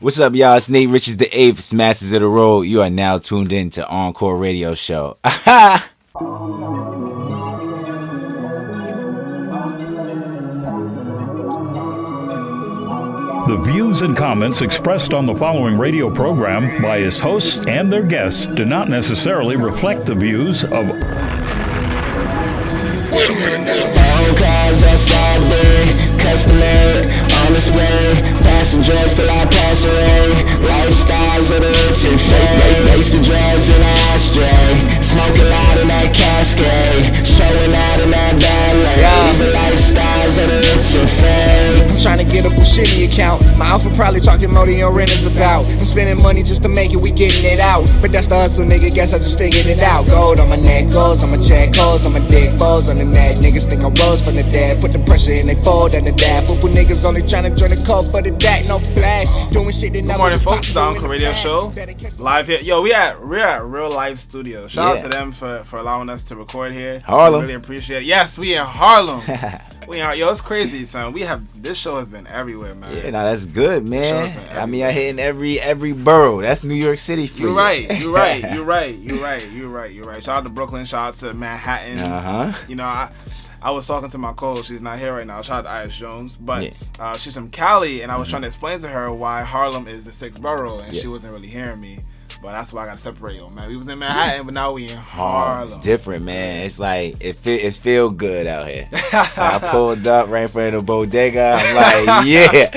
What's up, y'all? It's Nate Richezz the 8th, Masters of the Road. You are now tuned in to Encore Radio Show. The views and comments expressed on the following radio program by its hosts and their guests do not necessarily reflect the views of... Phone calls outside the customer on this way, passengers till I pass away. Lifestyles of the rich and fame, waste the drugs in an ashtray, smoking out in that cascade, showing out in that ballet. These are lifestyles of the rich and fame. I'm trying to get a Bushini account. My alpha probably talking more than your rent is about. I'm spending money just to make it, we getting it out. But that's the hustle, nigga, guess I just figured it out. Gold on my neck, goals on my check, holes on my dick, foes on the net. Niggas think I rose from the dead, put the pressure in, they fold under that. Fool niggas only trying to join the code for the DAC, no flash. Doing shit that Good morning, folks. The Encore Radio Show, live here. Yo, we're at Real Life Studios. Shout out to them for allowing us to record here. Harlem. I really appreciate it. Yes, we in Harlem. Yo, it's crazy, son. This show has been everywhere, man. Yeah, nah, that's good, man. I mean, I hitting every borough. That's New York City for you. You're right. Shout out to Brooklyn. Shout out to Manhattan. You know, I was talking to my co-host. She's not here right now. Shout out to Iris Jones. But she's from Cali, and I was trying to explain to her why Harlem is the sixth borough, and she wasn't really hearing me. But that's why I got to separate them, man. We was in Manhattan, but now we in Harlem. It's different, man. It's like, it's feel good out here. I pulled up right in front of the bodega. I'm like, yeah,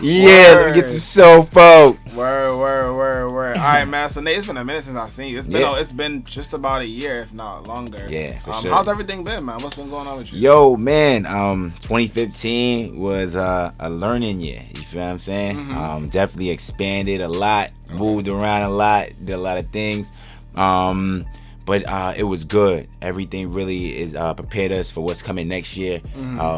let me get some soul folk. Word. All right, man. So, Nate, it's been a minute since I've seen you. It's been just about a year, if not longer. Yeah, for sure. How's everything been, man? What's been going on with you? Yo, man, 2015 was a learning year. You feel what I'm saying? Mm-hmm. Definitely expanded a lot, moved around a lot, did a lot of things. But it was good. Everything really is prepared us for what's coming next year,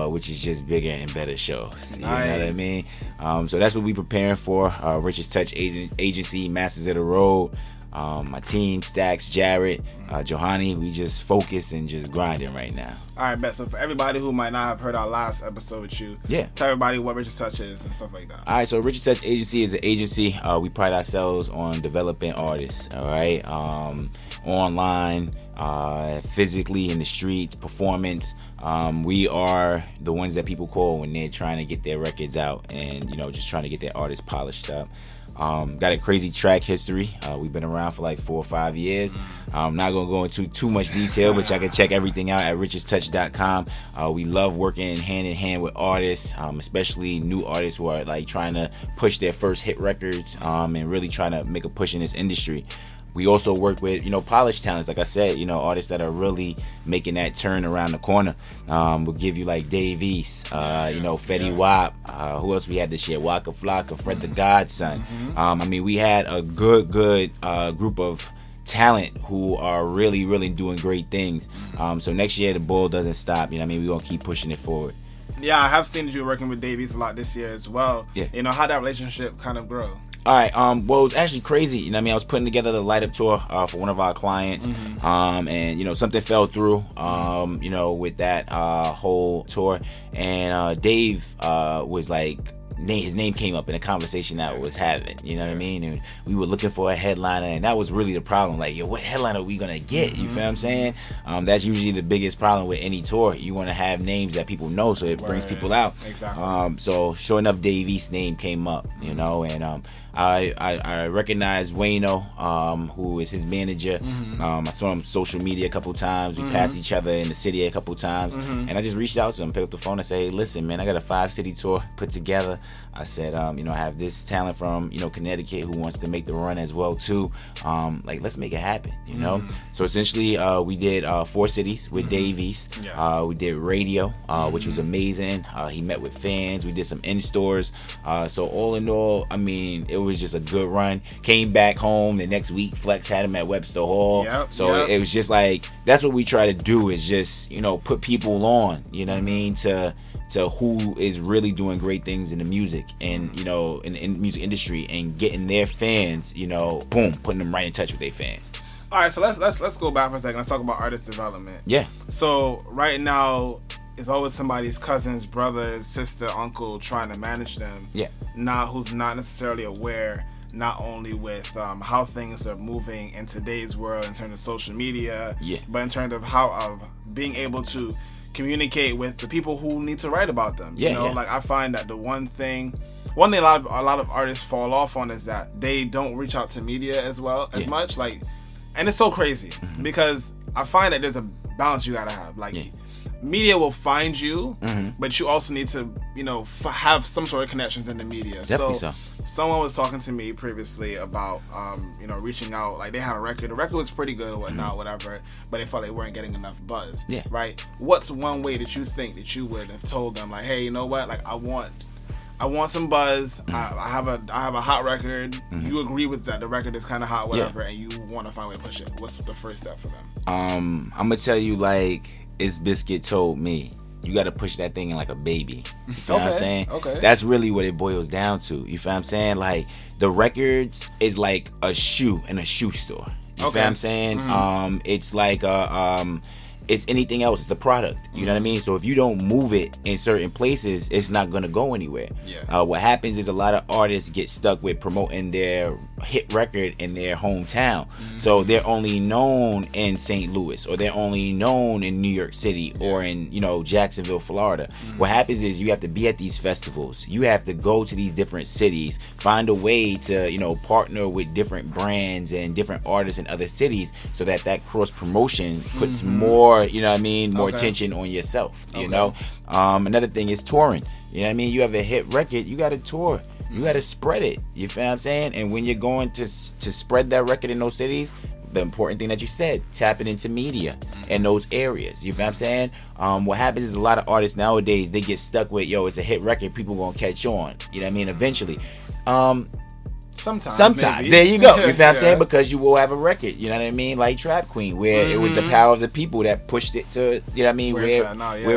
which is just bigger and better shows. You know what I mean? So that's what we preparing for. Richezz Touch Agency, Masters of the Road. My team, Stacks, Jared, Johanny, we just focus and just grinding right now. All right, bet. So for everybody who might not have heard our last episode with you, tell everybody what Richezz Touch is and stuff like that. All right, so Richezz Touch Agency is an agency. We pride ourselves on developing artists, all right? Online, physically in the streets, performance. We are the ones that people call when they're trying to get their records out and, just trying to get their artists polished up. Got a crazy track history. We've been around for like 4 or 5 years. I'm not going to go into too much detail, but y'all can check everything out at richezztouch.com. We love working hand in hand with artists, especially new artists who are like trying to push their first hit records and really trying to make a push in this industry. We also work with, polished talents, like I said, artists that are really making that turn around the corner. We'll give you like Dave East, Fetty Wap. Who else we had this year? Waka Flocka, Fred the Godson. We had a good group of talent who are really, really doing great things. So next year, the ball doesn't stop. We're going to keep pushing it forward. Yeah, I have seen that you were working with Dave East a lot this year as well. Yeah. How that relationship kind of grow? All right. Well, it was actually crazy. I was putting together the Light Up tour for one of our clients, and something fell through, with that whole tour, and Dave was like. His name came up in a conversation that was having, you know what I mean? And we were looking for a headliner, and that was really the problem. Like, what headliner are we going to get? You feel what I'm saying? That's usually the biggest problem with any tour. You want to have names that people know so it brings people out. Exactly. So sure enough, Dave East's name came up, and I recognized Wayno, who is his manager. I saw him on social media a couple times. We passed each other in the city a couple times, and I just reached out to him, picked up the phone, and said, "Hey, listen, man, I got a 5-city tour put together." I said, I have this talent from Connecticut who wants to make the run as well too. Let's make it happen, So essentially, we did 4 cities with Dave East. We did radio, which was amazing. He met with fans. We did some in stores. So all in all, it was just a good run. Came back home the next week. Flex had him at Webster Hall. It was just like, that's what we try to do, is just put people on. You know what I mean? To who is really doing great things in the music and in the music industry, and getting their fans, boom, putting them right in touch with their fans. All right, so let's go back for a second. Let's talk about artist development. Yeah. So right now, it's always somebody's cousin's brother, sister, uncle trying to manage them. Yeah. Who's not necessarily aware, not only with how things are moving in today's world in terms of social media, but in terms of of being able to communicate with the people who need to write about them. Like I find that the one thing a lot of artists fall off on is that they don't reach out to media as much. Like, and it's so crazy because I find that there's a balance you gotta have. Like, media will find you, but you also need to, have some sort of connections in the media. Definitely so. Someone was talking to me previously about, reaching out. Like, they had a record. The record was pretty good or whatnot, whatever, but they felt they weren't getting enough buzz. Yeah. Right? What's one way that you think that you would have told them, like, hey, you know what? Like, I want some buzz. I have a hot record. You agree with that? The record is kind of hot, whatever, and you want to find a way to push it. What's the first step for them? I'm gonna tell you, like, It's Biscuit told me, you got to push that thing in like a baby. You feel what I'm saying? Okay. That's really what it boils down to. You feel what I'm saying? Like, the records is like a shoe in a shoe store. You feel what I'm saying? It's like it's anything else. It's the product. You know what I mean? So if you don't move it in certain places, it's not going to go anywhere. Yeah. What happens is a lot of artists get stuck with promoting their hit record in their hometown. So they're only known in St. Louis, or they're only known in New York City, or in, Jacksonville, Florida. What happens is you have to be at these festivals. You have to go to these different cities, find a way to, partner with different brands and different artists in other cities, so that cross promotion puts more, more attention on yourself, you know. Another thing is touring. You know what I mean? You have a hit record, you got to tour. You got to spread it. You feel what I'm saying? And when you're going to spread that record in those cities, the important thing that you said, tapping into media in those areas. You feel what I'm saying? What happens is a lot of artists nowadays, they get stuck with, it's a hit record, people gonna catch on. You know what I mean? Eventually. Sometimes. There you go. You feel what I'm saying? Because you will have a record, you know what I mean? Like Trap Queen, where it was the power of the people that pushed it to, you know what I mean, where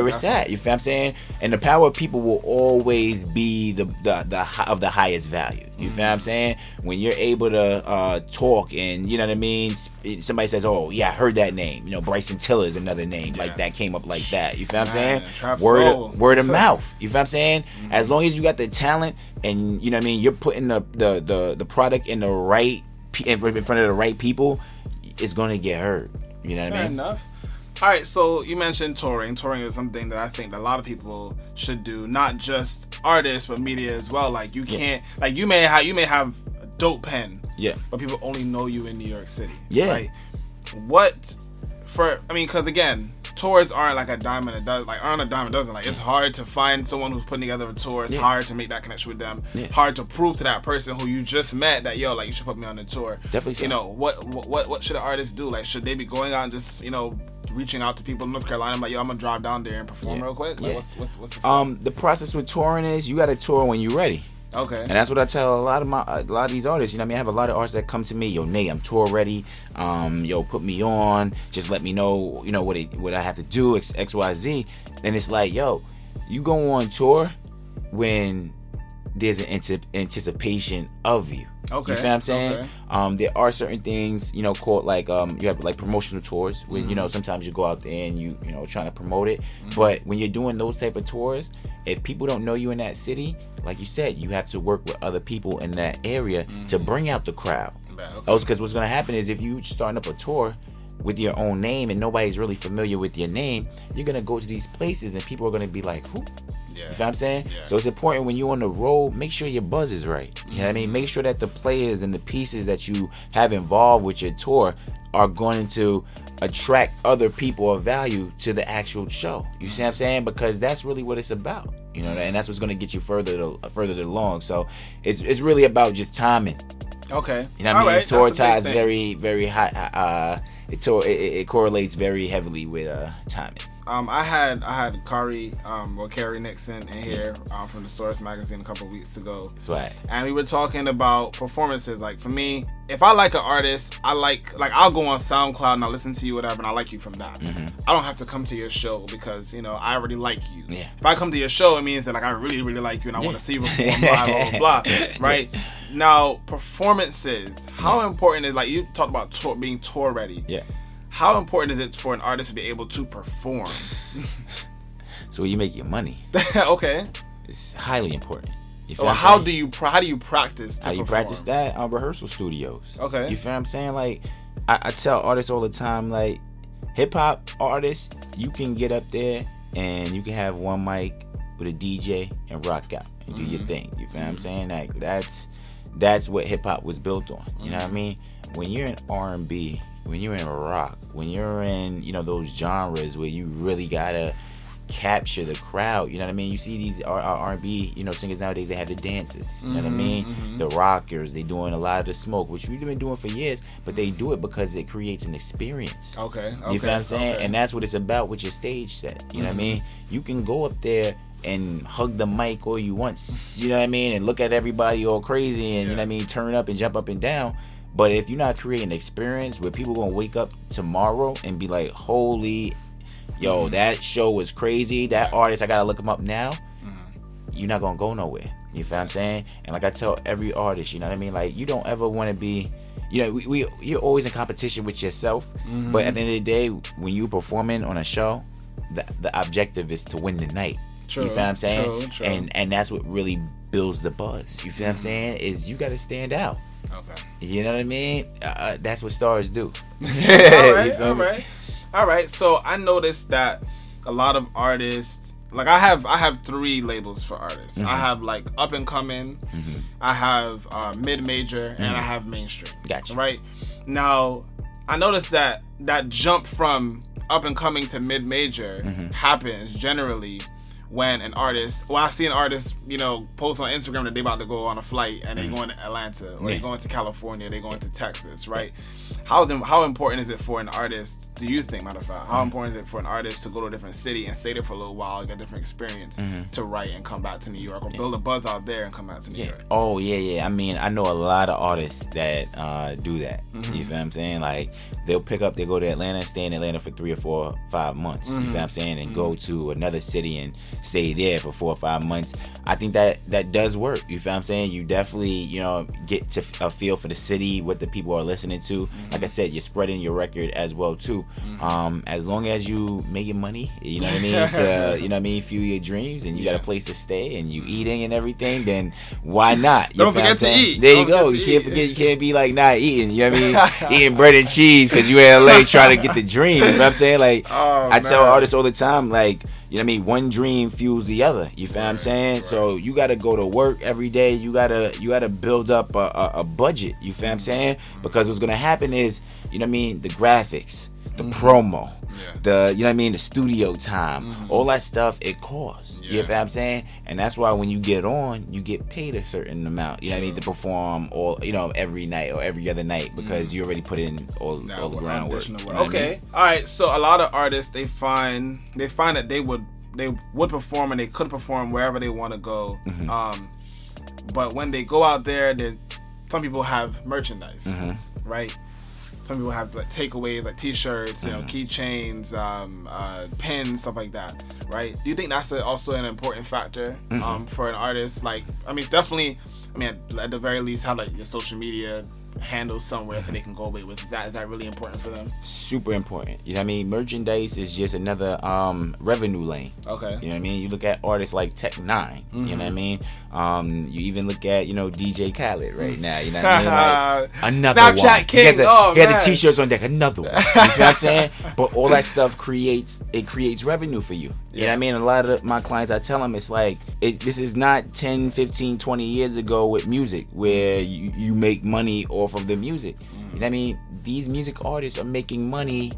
it's at. You feel what I'm saying? And the power of people will always be the highest value. You feel what I'm saying? When you're able to talk and, you know what I mean, somebody says, oh, yeah, I heard that name. Bryson Tiller is another name. Like, that came up like that. You feel what I'm saying? Word of mouth. You feel what I'm saying? As long as you got the talent and, you know what I mean, you're putting the product in in front of the right people, it's going to get heard. You know what I mean? Fair enough. All right, so you mentioned touring. Touring is something that I think that a lot of people should do, not just artists but media as well. Like, you can't, like, you may have a dope pen, but people only know you in New York City. Yeah. Like, because again, tours aren't like a dime a dozen. Like, aren't a dime a dozen. Like, it's hard to find someone who's putting together a tour. It's hard to make that connection with them. Hard to prove to that person who you just met that, like, you should put me on the tour. Definitely. So. What should an artist do? Like, should they be going out and just, reaching out to people in North Carolina, like, I'm gonna drive down there and perform real quick? Like, what's the process with touring is you got to tour when you're ready. Okay. And that's what I tell a lot of these artists. You know what I mean? I have a lot of artists that come to me, yo, Nate, I'm tour ready. Put me on. Just let me know, what I have to do, XYZ. And it's like, yo, you go on tour when there's an anticipation of you. Okay. You feel what I'm saying? Okay. There are certain things, called like you have like promotional tours where sometimes you go out there and you trying to promote it. But when you're doing those type of tours, if people don't know you in that city, like you said, you have to work with other people in that area to bring out the crowd. Because what's gonna happen is if you starting up a tour with your own name and nobody's really familiar with your name, you're gonna go to these places and people are gonna be like, who? You feel what I'm saying? Yeah. So it's important when you're on the road, make sure your buzz is right. You know what I mean? Make sure that the players and the pieces that you have involved with your tour are going to attract other people of value to the actual show. You see what I'm saying? Because that's really what it's about. And that's what's going to get you further along. So it's really about just timing. Okay. You know what I mean? Right. Tour ties very, very high. It correlates very heavily with timing. I had Carrie Nixon in here from the Source magazine a couple of weeks ago. That's right. And we were talking about performances. Like, for me, if I like an artist, I'll go on SoundCloud and I'll listen to you, whatever, and I like you from that. I don't have to come to your show because, I already like you. Yeah. If I come to your show, it means that, like, I really, really like you and I want to see you perform, blah, blah, blah. Right? Yeah. Now, performances, how important is, like, you talked about being tour ready. Yeah. How important is it for an artist to be able to perform? It's where you make your money. Okay. It's highly important. You feel how do you practice to How do you practice that? Rehearsal studios. Okay. You feel what I'm saying? Like, I tell artists all the time, like, hip-hop artists, you can get up there and you can have one mic with a DJ and rock out and do your thing. You feel what I'm saying? Like, that's what hip-hop was built on. You know what I mean? When you're in R&B, when you're in rock, when you're in, you know, those genres where you really gotta capture the crowd, you know what I mean? You see these R&B, you know, singers nowadays, they have the dances, you know what I mean? The rockers, they doing a lot of the smoke, which we've been doing for years, but they do it because it creates an experience. Okay. You feel what I'm saying? And that's what it's about with your stage set, you know what I mean? You can go up there and hug the mic all you want, you know what I mean? And look at everybody all crazy and, you know what I mean, turn up and jump up and down. But if you're not creating an experience where people gonna wake up tomorrow and be like, holy, yo, that show was crazy, that artist, I gotta look him up now, you're not gonna go nowhere. You feel what I'm saying? And like I tell every artist, you know what I mean? Like, you don't ever wanna be, you know, you're always in competition with yourself, but at the end of the day, when you performing on a show, the objective is to win the night. True, you feel what I'm saying? True. And that's what really builds the buzz. You feel what I'm saying? Is you gotta stand out. Okay. You know what I mean? That's what stars do. All right. So I noticed that a lot of artists, like I have 3 labels for artists. I have like up and coming, I have mid-major, and I have mainstream. Gotcha. Right? Now, I noticed that jump from up and coming to mid-major happens generally when an artist, I see an artist, you know, post on Instagram that they about to go on a flight and they going to Atlanta or they going to California, they going to Texas, right? How important is it for an artist, do you think, matter of fact, how important is it for an artist to go to a different city and stay there for a little while, get a different experience to write and come back to New York, or build a buzz out there and come back to New York? Oh, yeah. I mean, I know a lot of artists that do that. You feel what I'm saying? Like, they'll pick up, they go to Atlanta, stay in Atlanta for 3 or 4 or 5 months. You feel what I'm saying? And go to another city and stay there for 4 or 5 months. I think that does work. You feel what I'm saying? You definitely, you know, get to a feel for the city, what the people are listening to. Like I said, you're spreading your record as well too. As long as you making money, you know what I mean, to, you know what I mean, fuel your dreams, and you got a place to stay and you eating and everything, then why not? You Don't forget to eat. There you go. You can't forget. You can't be like not eating. You know what I mean? Eating bread and cheese because you in LA trying to get the dream. You know what I'm saying? Like, I tell artists all the time, like, you know what I mean, one dream fuels the other. You feel what I'm saying? Right. So you gotta go to work every day. You gotta build up a budget. You feel what I'm saying? Because what's gonna happen is, you know what I mean, the graphics, the promo, the, you know what I mean, the studio time, all that stuff, it costs. You know what I'm saying? And that's why when you get on, you get paid a certain amount, you know what I mean, to perform all, you know, every night or every other night, because you already put in all the groundwork. You know okay. I mean? All right. So a lot of artists, they find that they would perform and they could perform wherever they want to go. But when they go out there, some people have merchandise, right? Some people have like takeaways, like T-shirts, you know, keychains, pins, stuff like that, right? Do you think that's also an important factor for an artist? Like, I mean, definitely. I mean, at the very least, have like your social media handle somewhere so they can go away with. Is that really important for them? Super important. You know what I mean? Merchandise is just another revenue lane. Okay. You know what I mean? You look at artists like Tech 9. You know what I mean? You even look at, you know, DJ Khaled right now. You know what I mean? Like, another Snapchat one. King. He had the T-shirts on deck. Another one. You know what I'm saying? But all that stuff creates revenue for you. You know what I mean? A lot of my clients, I tell them, it's like, this is not 10, 15, 20 years ago with music where you make money off of the music. You know what I mean? These music artists are making money,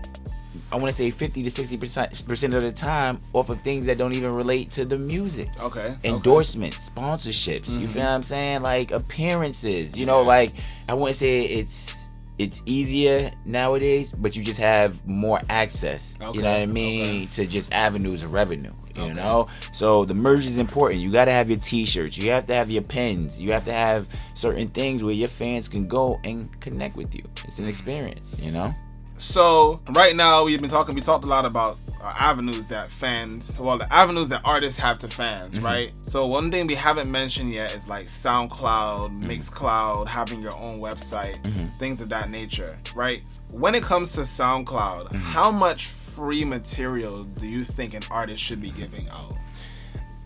I want to say 50 to 60% of the time off of things that don't even relate to the music. Okay. Endorsements, sponsorships, you feel what I'm saying? Like appearances, you know, like I wouldn't say it's easier nowadays, but you just have more access, you know what I mean, to just avenues of revenue, you know? So the merch is important. You got to have your T-shirts. You have to have your pens. You have to have certain things where your fans can go and connect with you. It's an experience, you know? So right now we talked a lot about avenues that the avenues that artists have to fans, right? So one thing we haven't mentioned yet is like SoundCloud, Mixcloud, having your own website, things of that nature, right? When it comes to SoundCloud, how much free material do you think an artist should be giving out?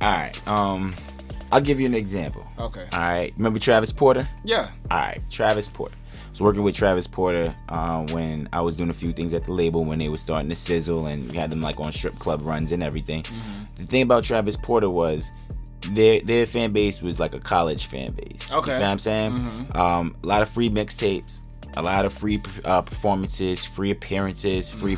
All right. I'll give you an example. Okay. All right. Remember Travis Porter? Yeah. All right. Travis Porter. I was working with Travis Porter when I was doing a few things at the label when they were starting to sizzle, and we had them like on strip club runs and everything. The thing about Travis Porter was their fan base was like a college fan base. Okay. You know what I'm saying? A lot of free mixtapes, a lot of free performances, free appearances, free.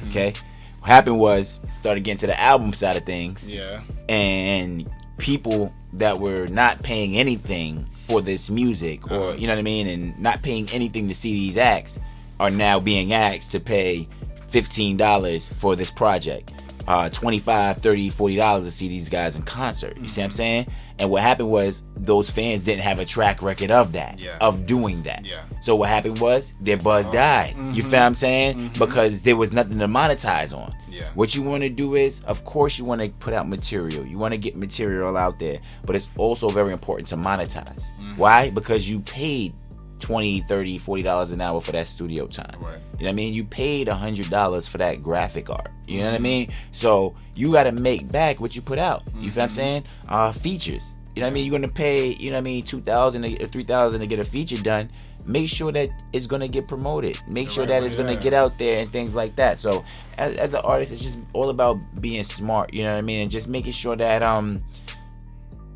Okay? What happened was, started getting to the album side of things. Yeah. And people that were not paying anything for this music, or you know what I mean, and not paying anything to see these acts, are now being asked to pay $15 for this project, $25, $30, $40 to see these guys in concert. You see what I'm saying? And what happened was, those fans didn't have a track record of that, of doing that. Yeah. So what happened was, their buzz died. You feel what I'm saying? Because there was nothing to monetize on. Yeah. What you want to do is, of course, you want to put out material. You want to get material out there. But it's also very important to monetize. Why? Because you paid $20, $30, $40 an hour for that studio time. Right. You know what I mean? You paid $100 for that graphic art. You know what I mean? So you got to make back what you put out. You feel what I'm saying? Features. You know what I mean? You're going to pay, you know what I mean, $2,000 or $3,000 to get a feature done. Make sure that it's going to get promoted. Make sure that it's going to get out there and things like that. So as an artist, it's just all about being smart, you know what I mean? And just making sure that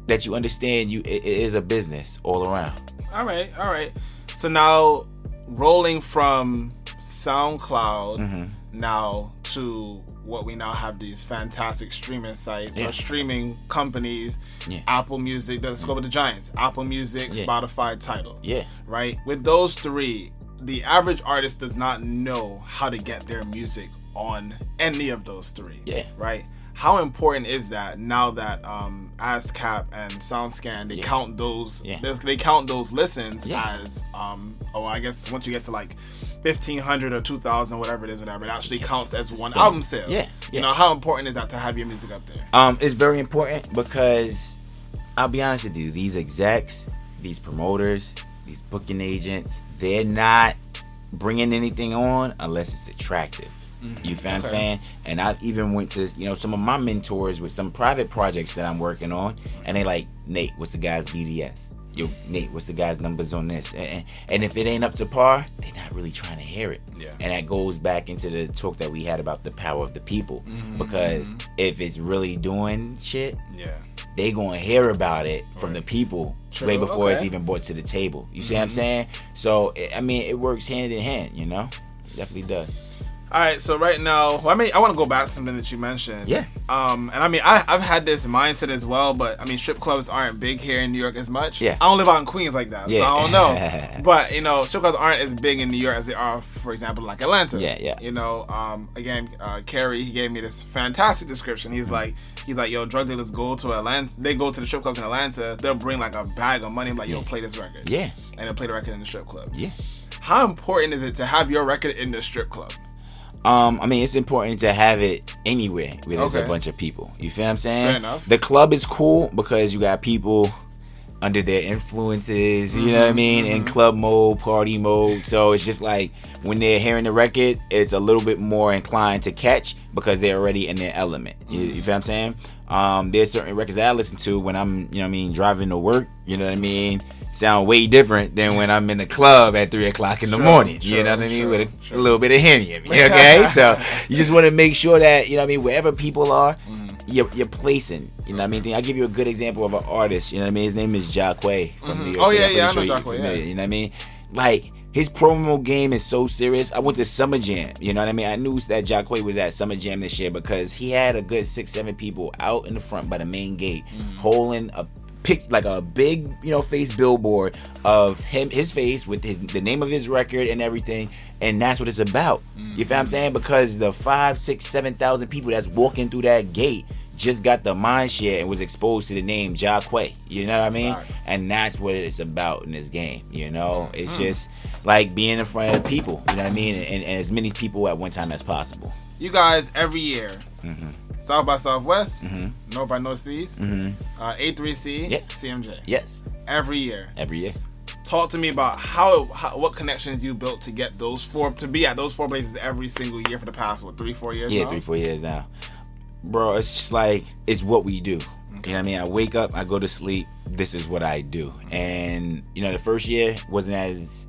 that you understand it is a business all around. All right. So now, rolling from SoundCloud now to what we now have, these fantastic streaming sites or streaming companies, Apple Music, let's go with the giants, Apple Music, Spotify, Tidal. Yeah. Right? With those three, the average artist does not know how to get their music on any of those three. Yeah. Right? How important is that now that ASCAP and SoundScan, they count those they count those listens as I guess once you get to like 1,500 or 2,000, whatever it is, it actually counts as one album sale. You know, how important is that to have your music up there? It's very important because I'll be honest with you, these execs, these promoters, these booking agents, they're not bringing anything on unless it's attractive. You feel what I'm saying? And I even went to, you know, some of my mentors with some private projects that I'm working on, and they like, Nate, what's the guy's BDS? Yo, Nate, what's the guy's numbers on this? And if it ain't up to par, they're not really trying to hear it. And that goes back into the talk that we had about the power of the people. Because if it's really doing shit, they gonna hear about it from the people way before it's even brought to the table. You see what I'm saying? So, I mean, it works hand in hand, you know? Definitely does. All right, so right now, I want to go back to something that you mentioned. Yeah. And I mean, I've had this mindset as well, but I mean, strip clubs aren't big here in New York as much. Yeah. I don't live out in Queens like that, so I don't know. But, you know, strip clubs aren't as big in New York as they are, for example, like Atlanta. Yeah. You know, again, Kerry, he gave me this fantastic description. He's like, yo, drug dealers go to Atlanta. They go to the strip clubs in Atlanta. They'll bring like a bag of money. I'm like, yo, play this record. Yeah. And they'll play the record in the strip club. Yeah. How important is it to have your record in the strip club? I mean, it's important to have it anywhere where there's a bunch of people. You feel what I'm saying? Fair enough. The club is cool because you got people under their influences, you know what I mean, in club mode, party mode. So it's just like when they're hearing the record, it's a little bit more inclined to catch because they're already in their element. You feel what I'm saying? There's certain records that I listen to when I'm, you know what I mean, driving to work, you know what I mean, sound way different than when I'm in the club at 3 o'clock in the morning. You know what I mean? With a little bit of Henny in me. Okay? So you just want to make sure that, you know what I mean, wherever people are, you're placing. You know what I mean? I'll give you a good example of an artist. You know what I mean? His name is Jacquay from New York. Oh, yeah, I know Jacquay. Yeah. You know what I mean? Like, his promo game is so serious. I went to Summer Jam. You know what I mean? I knew that Jacquay was at Summer Jam this year because he had a good 6-7 people out in the front by the main gate holding a like a big, you know, face billboard of his face with the name of his record and everything, and that's what it's about. You feel what I'm saying? Because the 5, 6, 7,000 people that's walking through that gate just got the mind share and was exposed to the name Jacquay. You know what I mean? Nice. And that's what it's about in this game. You know, it's just like being in front of people. You know what I mean? And as many people at one time as possible. You guys every year. South by Southwest, North by Northeast, A3C, CMJ. Yes. Every year. talk to me about what connections you built to get to be at those 4 places every single year for the past 3-4 years. Yeah, 3-4 years now, bro. It's just like it's what we do. You know what I mean? I wake up, I go to sleep. This is what I do. And the first year wasn't as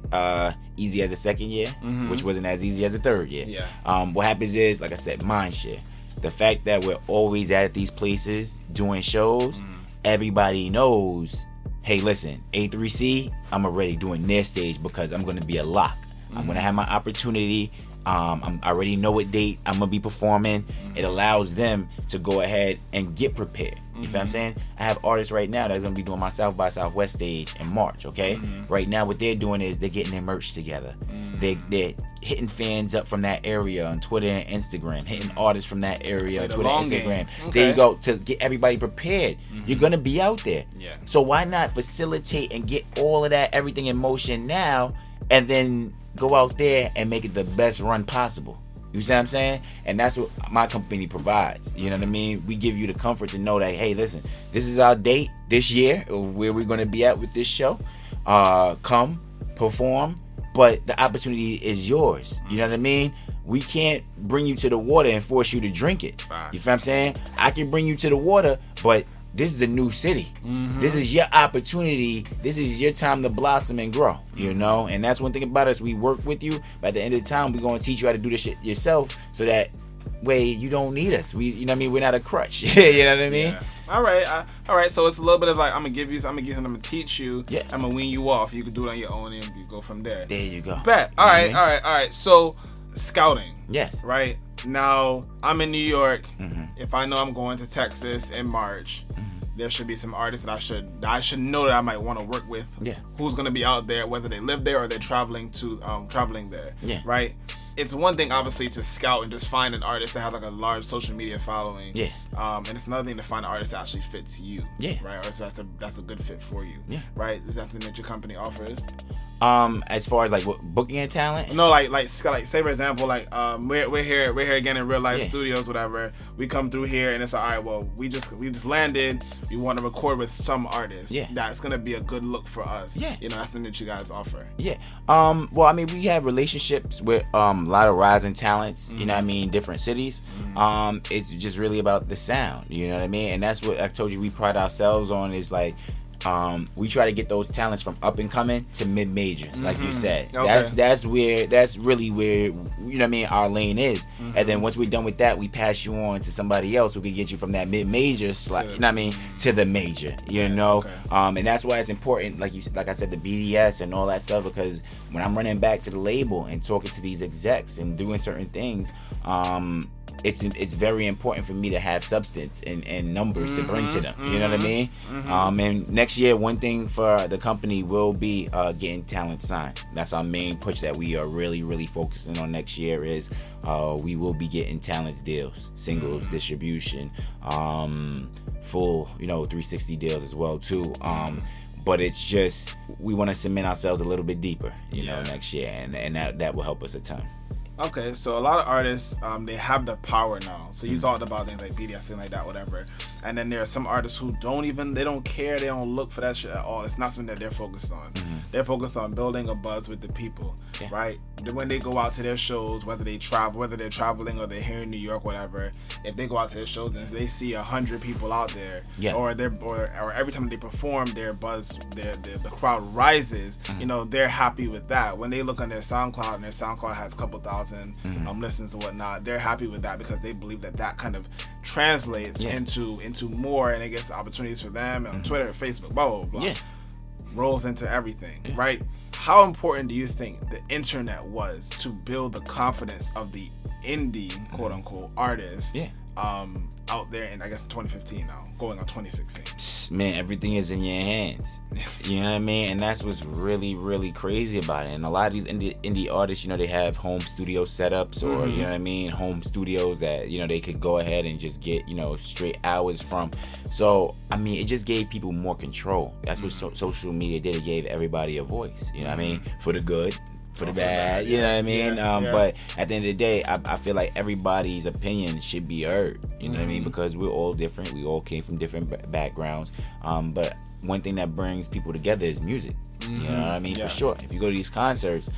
easy as the second year, which wasn't as easy as the third year. Yeah. What happens is, like I said, mind share. The fact that we're always at these places doing shows, everybody knows, hey, listen, A3C, I'm already doing their stage because I'm going to be a lock. I'm going to have my opportunity. I already know what date I'm going to be performing. It allows them to go ahead and get prepared. You feel what I'm saying? I have artists right now that's going to be doing my South by Southwest stage in March, okay? Right now, what they're doing is they're getting their merch together. They're hitting fans up from that area on Twitter and Instagram, hitting artists from that area on Twitter and Instagram. Okay. There you go, to get everybody prepared. You're going to be out there. Yeah. So why not facilitate and get all of that, everything in motion now, and then go out there and make it the best run possible? You see what I'm saying? And that's what my company provides. You know what I mean? We give you the comfort to know that, hey, listen, this is our date this year, where we're going to be at with this show. Come, perform, but the opportunity is yours. You know what I mean? We can't bring you to the water and force you to drink it. You feel what I'm saying? I can bring you to the water, but this is a new city. This is your opportunity. This is your time to blossom and grow, And that's one thing about us. We work with you, but at the end of the time, we're going to teach you how to do this shit yourself, so that way you don't need us. You know what I mean? We're not a crutch. You know what I mean? Yeah. All right. So it's a little bit of like, I'm gonna teach you. Yes. I'm gonna wean you off. You can do it on your own, and you go from there. There you go. Bet. All right. So scouting. Yes. Right. Now, I'm in New York. If I know I'm going to Texas in March, there should be some artists that I should know that I might want to work with. Yeah. Who's going to be out there, whether they live there or they're traveling there. Yeah. Right. It's one thing, obviously, to scout and just find an artist that has like a large social media following. Yeah. And it's another thing to find an artist that actually fits you. Yeah. Right. Or so that's a good fit for you. Yeah. Right. Is that something that your company offers? As far as like what, booking and talent? No, like say for example, like we're here again in Real Life Studios, whatever. We come through here and it's all right. Well, we just landed. We want to record with some artist. Yeah. That's gonna be a good look for us. Yeah. That's something that you guys offer. Yeah. Well, I mean, we have relationships with a lot of rising talents. You know what I mean? Different cities. It's just really about the sound. You know what I mean? And that's what I told you we pride ourselves on, is like, we try to get those talents from up and coming to mid-major, like you said. Okay. That's really where, you know what I mean, our lane is. And then once we're done with that, we pass you on to somebody else who can get you from that mid-major slot, you know what I mean, to the major. Okay. And that's why it's important, like I said, the BDS and all that stuff, because when I'm running back to the label and talking to these execs and doing certain things, it's very important for me to have substance and numbers to bring to them. You know what I mean? And next year, one thing for the company will be getting talent signed. That's our main push that we are really, really focusing on next year, is we will be getting talents deals, singles, distribution, full, 360 deals as well too. But it's just, we want to cement ourselves a little bit deeper, next year, and that will help us a ton. Okay, so a lot of artists, they have the power now. So you talked about things like BDS and like that, whatever. And then there are some artists who they don't care, they don't look for that shit at all. It's not something that they're focused on. They're focused on building a buzz with the people, right? When they go out to their shows, whether they're traveling or they're here in New York, whatever, if they go out to their shows and they see 100 people out there, or every time they perform, their buzz, the crowd rises, they're happy with that. When they look on their SoundCloud and their SoundCloud has a couple thousand listens and whatnot, they're happy with that because they believe that kind of translates into more, and it gets opportunities for them on Twitter, Facebook, blah blah blah. Rolls into everything, right? How important do you think the internet was to build the confidence of the indie quote unquote artists out there in, I guess, 2015 now, going on 2016? Man, everything is in your hands. You know what I mean? And that's what's really, really crazy about it. And a lot of these indie artists, they have home studio setups, or, you know what I mean, home studios that, they could go ahead and just get, straight hours from. So, I mean, it just gave people more control. That's what social media did. It gave everybody a voice, you know what I mean? For the good, for the bad, you know what I mean? But at the end of the day, I feel like everybody's opinion should be heard, you know what I mean? Because we're all different. We all came from different backgrounds. But one thing that brings people together is music. You know what I mean? For sure. If you go to these concerts,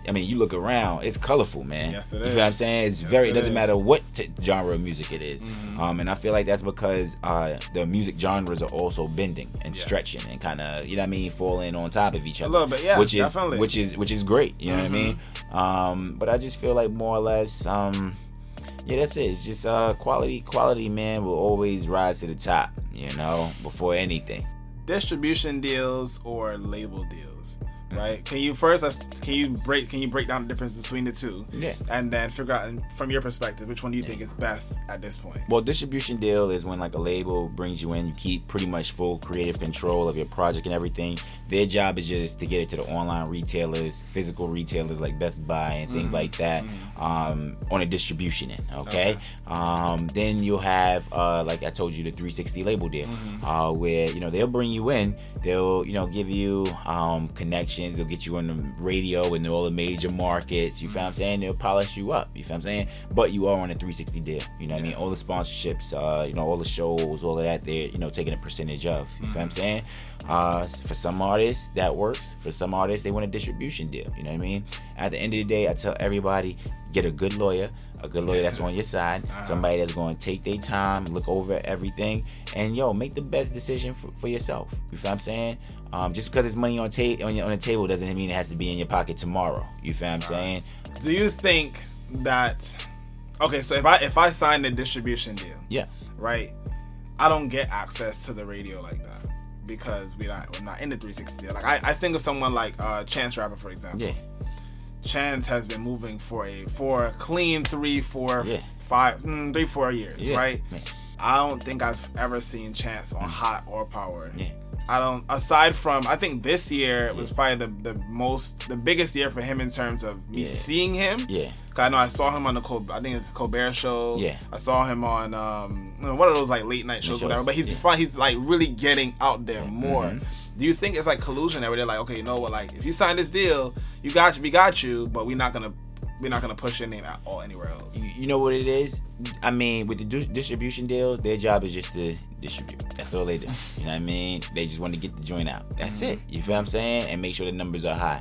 I mean, you look around, it's colorful, man. Yes, it is. is. You know what I'm saying? It's it doesn't matter what genre of music it is. And I feel like that's because the music genres are also bending and stretching and kind of, you know what I mean, falling on top of each other. A little bit, yeah, definitely. Which is great, you know what I mean? But I just feel like more or less, that's it. It's just quality, man, will always rise to the top, you know, before anything. Distribution deals or label deals. Right? Can you break down the difference between the two? Yeah. And then figure out from your perspective which one do you think is best at this point? Well, distribution deal is when like a label brings you in, you keep pretty much full creative control of your project and everything. Their job is just to get it to the online retailers, physical retailers like Best Buy and things like that, on a distribution end. Okay. Then you'll have like I told you, the 360 label deal, where they'll bring you in, they'll give you connections. They'll get you on the radio in all the major markets. You feel what I'm saying? They'll polish you up. You feel what I'm saying? But you are on a 360 deal. You know what I mean? All the sponsorships, all the shows, all of that, they're taking a percentage of. You feel what I'm saying? For some artists, that works. For some artists, they want a distribution deal. You know what I mean? At the end of the day, I tell everybody, get a good lawyer that's on your side, somebody that's going to take their time, look over everything, and make the best decision for yourself. You feel what I'm saying? Just because it's money on the table doesn't mean it has to be in your pocket tomorrow. You feel what I'm saying? Do you think that so if I sign the distribution deal, right, I don't get access to the radio like that because we're not in the 360 deal. Like I think of someone like Chance Rapper, for example. Yeah. Chance has been moving for a clean 3-4 years, right? Yeah. I don't think I've ever seen Chance on Hot or Power. Yeah. I don't. Aside from, I think this year was probably the biggest year for him in terms of me seeing him. Yeah. Cause I know I saw him on the Colbert Show. Yeah. I saw him on one of those like late night shows, whatever. But he's fun. He's like really getting out there more. Do you think it's like collusion where they're like, okay, you know what, like if you sign this deal, we got you, but we're not gonna push your name at all anywhere else? You know what it is? I mean, with the distribution deal, their job is just to distribute. That's all they do. You know what I mean? They just want to get the joint out. That's it. You feel what I'm saying? And make sure the numbers are high.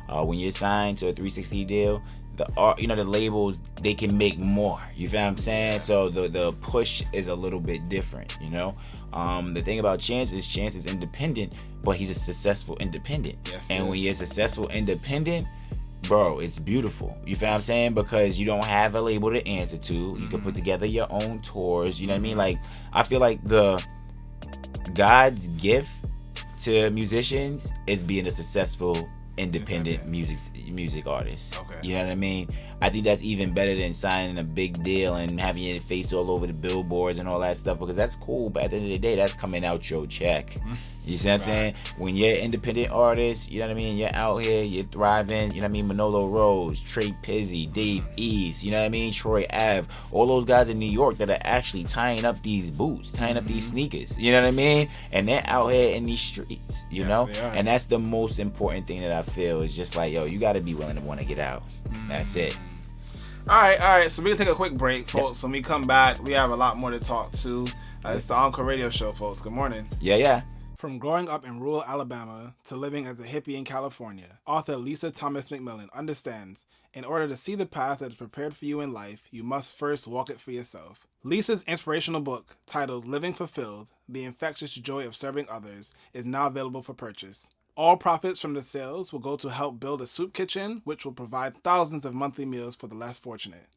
When you're signed to a 360 deal, the labels, they can make more. You feel what I'm saying? So the push is a little bit different. The thing about Chance is independent, but he's a successful independent. Yes, and when you're a successful independent, bro, it's beautiful. You feel what I'm saying? Because you don't have a label to answer to. You can put together your own tours. You know what I mean? Like, I feel like God's gift to musicians is being a successful independent music artist. Okay. You know what I mean? I think that's even better than signing a big deal and having your face all over the billboards and all that stuff, because that's cool, but at the end of the day, that's coming out your check. You see what I'm saying? When you're an independent artist, you know what I mean? You're out here, you're thriving, you know what I mean? Manolo Rose, Trey Pizzy, Dave East, you know what I mean? Troy Ave, all those guys in New York that are actually tying up these boots, tying up these sneakers, you know what I mean? And they're out here in these streets, you know? And that's the most important thing that I feel is just like, yo, you got to be willing to want to get out. That's it. All right. So we're going to take a quick break, folks. When we come back, we have a lot more to talk to. It's the Encore Radio Show, folks. Good morning. Yeah. From growing up in rural Alabama to living as a hippie in California, author Lisa Thomas McMillan understands, in order to see the path that is prepared for you in life, you must first walk it for yourself. Lisa's inspirational book, titled Living Fulfilled, The Infectious Joy of Serving Others, is now available for purchase. All profits from the sales will go to help build a soup kitchen, which will provide thousands of monthly meals for the less fortunate.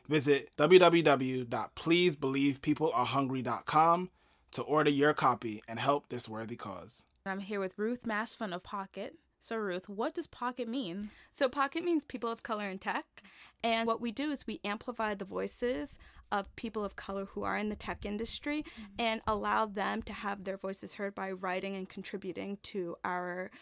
Visit www.pleasebelievepeoplearehungry.com to order your copy and help this worthy cause. I'm here with Ruth Masfin of Pocket. So Ruth, what does Pocket mean? So Pocket means people of color in tech. And what we do is we amplify the voices of people of color who are in the tech industry and allow them to have their voices heard by writing and contributing to our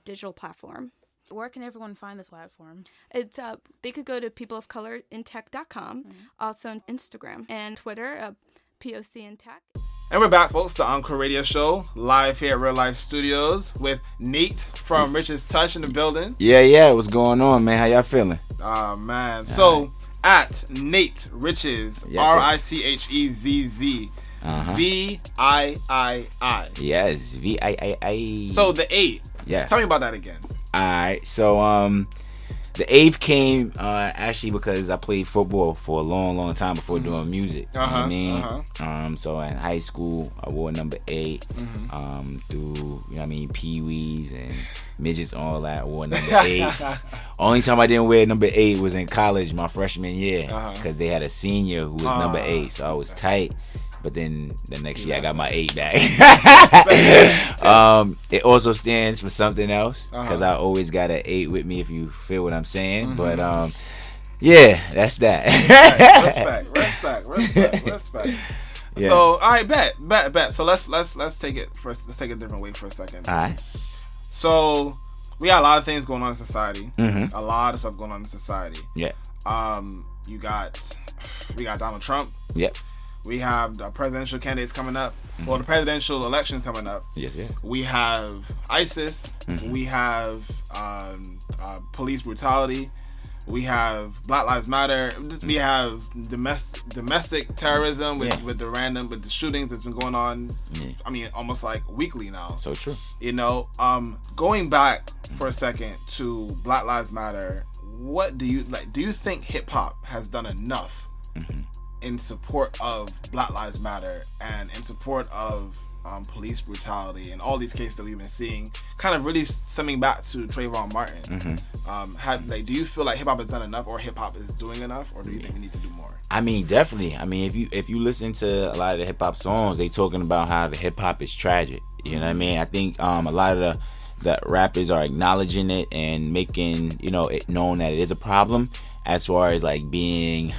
digital platform. Where can everyone find this platform? It's they could go to peopleofcolorinTech.com, also on Instagram and Twitter, POC in Tech. And we're back, folks, the Encore Radio Show, live here at Real Life Studios with Nate from Richezz Touch in the building. Yeah, what's going on, man? How y'all feeling? Man. So, at Nate Richezz, RICHEZZ, VIII. Yes, VIII. So, the 8, Yeah. Tell me about that again. All right. So the 8th came actually because I played football for a long time before doing music. You know what I mean? So in high school, I wore number 8. Through, you know what I mean, peewees and midgets, all that. I wore number 8. Only time I didn't wear number 8 was in college, my freshman year, because they had a senior who was number 8. So I was tight. But then the next year I got my 8 back. It also stands for something else because I always got an 8 with me, if you feel what I'm saying. But yeah, that's that. Respect. Yeah. So all right, bet. So let's take it first. Let's take a different way for a second. All right. So we got a lot of things going on in society. A lot of stuff going on in society. Yeah. We got Donald Trump. Yep. We have the presidential candidates coming up. Well, the presidential elections coming up. Yes. We have ISIS. We have police brutality. We have Black Lives Matter. We have domestic terrorism with the shootings that's been going on. I mean, almost like weekly now. So true. You know, going back for a second to Black Lives Matter, what do you like? Do you think hip hop has done enough in support of Black Lives Matter and in support of police brutality and all these cases that we've been seeing, kind of really stemming back to Trayvon Martin? Do you feel like hip hop has done enough, or hip hop is doing enough, or do you think we need to do more? I mean, definitely. I mean, if you listen to a lot of the hip hop songs, they talking about how the hip hop is tragic. You know what I mean? I think a lot of the rappers are acknowledging it and making it known that it is a problem, as far as like being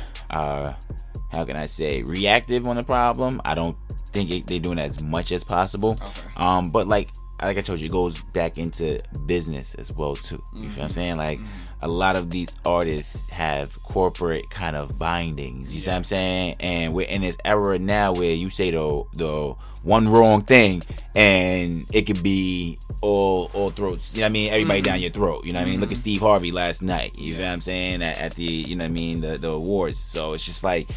how can I say, reactive on the problem. I don't think they're doing as much as possible. Okay. But like I told you, it goes back into business as well too. You feel what I'm saying? Like a lot of these artists have corporate kind of bindings. You see what I'm saying? And we're in this era now where you say the one wrong thing and it could be all throats. You know what I mean? Everybody down your throat. You know what I mean? Look at Steve Harvey last night. You feel what I'm saying? At the, you know what I mean, the awards. So it's just like,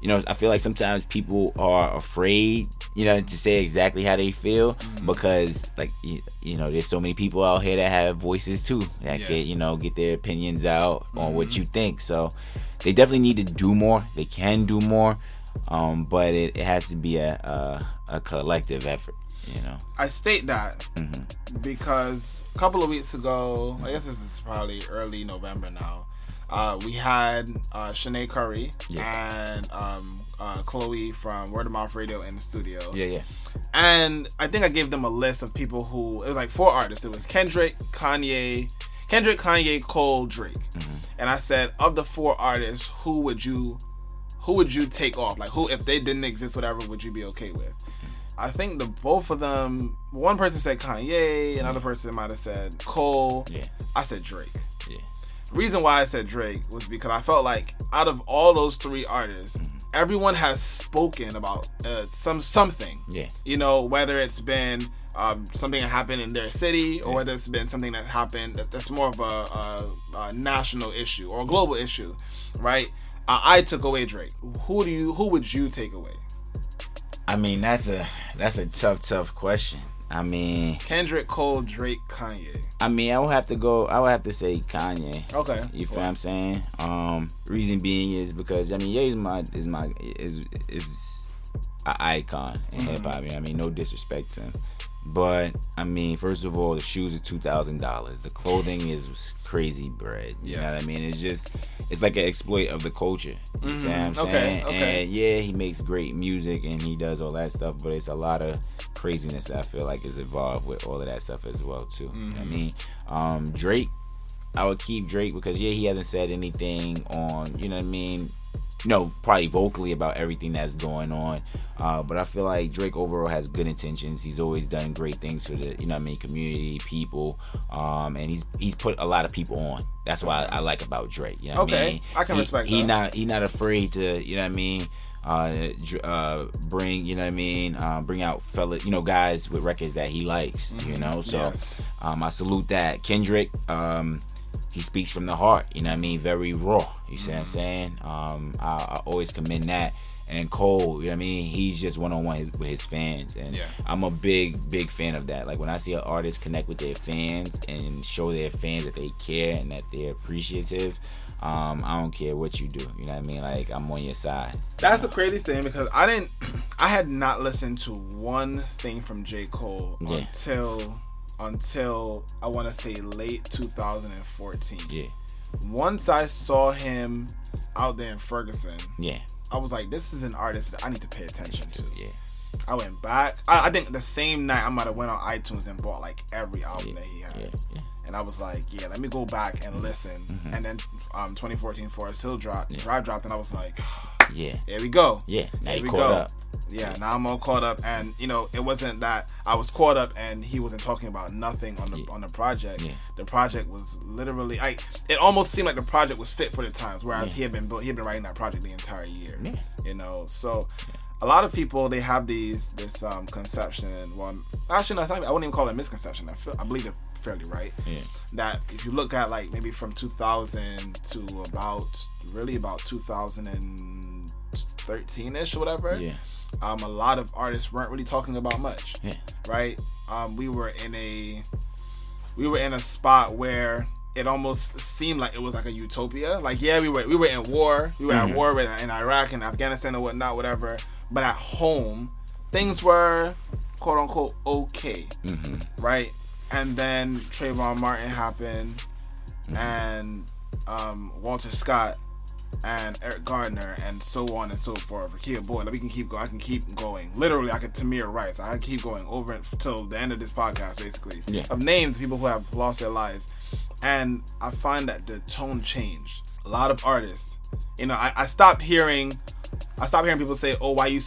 I feel like sometimes people are afraid, to say exactly how they feel because, like, there's so many people out here that have voices too that can, get their opinions out on what you think. So they definitely need to do more. They can do more, but it has to be a collective effort. I state that because a couple of weeks ago, I guess this is probably early November now. We had Shanae Curry and Chloe from Word of Mouth Radio in the studio. Yeah. And I think I gave them a list of people who, it was like 4 artists. It was Kendrick, Kanye, Cole, Drake. And I said, of the 4 artists, who would you take off? Like, who, if they didn't exist, whatever, would you be okay with? I think both of them, one person said Kanye, another person might have said Cole. Yeah. I said Drake. Yeah. Reason why I said Drake was because I felt like out of all those 3 artists, everyone has spoken about something. Yeah. Whether it's been something that happened in their city, or whether it's been something that happened that's more of a national issue or a global issue, right? I took away Drake. Who would you take away? I mean, that's a tough question. I mean, Kendrick, Cole, Drake, Kanye. I mean, I would have to say Kanye. Okay. You feel what I'm saying? Reason being is because Ye is an icon in hip hop. I mean, no disrespect to him, but I mean, first of all, the shoes are $2,000. The clothing is crazy bread. You know what I mean? It's like an exploit of the culture. You feel what I'm saying? Okay. And yeah, he makes great music and he does all that stuff, but it's a lot of craziness that I feel like is involved with all of that stuff as well too. You know what I mean? Drake, I would keep Drake because he hasn't said anything on, you know what I mean, probably vocally about everything that's going on, but I feel like Drake overall has good intentions. He's always done great things for the, community, people, and he's put a lot of people on. That's why I like about Drake. You know what I mean? I can respect that. He not afraid to, you know what I mean, bring out fellas, guys with records that he likes, so I salute that. Kendrick, he speaks from the heart, very raw, you see what I'm saying? I always commend that. And Cole, you know what I mean? He's just one-on-one with his fans. And I'm a big fan of that. Like, when I see an artist connect with their fans and show their fans that they care and that they're appreciative, I don't care what you do. You know what I mean? Like, I'm on your side. That's the crazy thing, because I had not listened to one thing from J. Cole until I want to say late 2014. Yeah. Once I saw him out there in Ferguson, I was like, this is an artist that I need to pay attention to. Yeah. I went back. I think the same night I might have went on iTunes and bought like every album that he had. Yeah. And I was like, let me go back and listen. Mm-hmm. And then 2014 Forest Hill Drive dropped, and I was like, here we go. Yeah, now you caught up. Yeah, now I'm all caught up. And, you know, it wasn't that I was caught up and he wasn't talking about nothing on the project. Yeah. The project was literally, it almost seemed like the project was fit for the times, whereas he had been writing that project the entire year. Yeah. You know, so a lot of people, they have this conception. Well, actually, no, it's not, I wouldn't even call it a misconception. I believe it fairly right. Yeah. That if you look at like maybe from 2000 to about 2013-ish or whatever, a lot of artists weren't really talking about much. Yeah. Right? We were in a spot where it almost seemed like it was like a utopia. Like, we were in war. We were at war in Iraq and Afghanistan and whatnot, whatever. But at home, things were quote unquote okay. Mm-hmm. Right? And then Trayvon Martin happened, and Walter Scott, and Eric Gardner, and so on and so forth. Rakia Boyd, we can keep going. I can keep going. Literally, Tamir Rice. I can keep going over until the end of this podcast, basically. Yeah. Of names, people who have lost their lives, and I find that the tone changed. A lot of artists, you know, I stopped hearing people say, "Oh, why you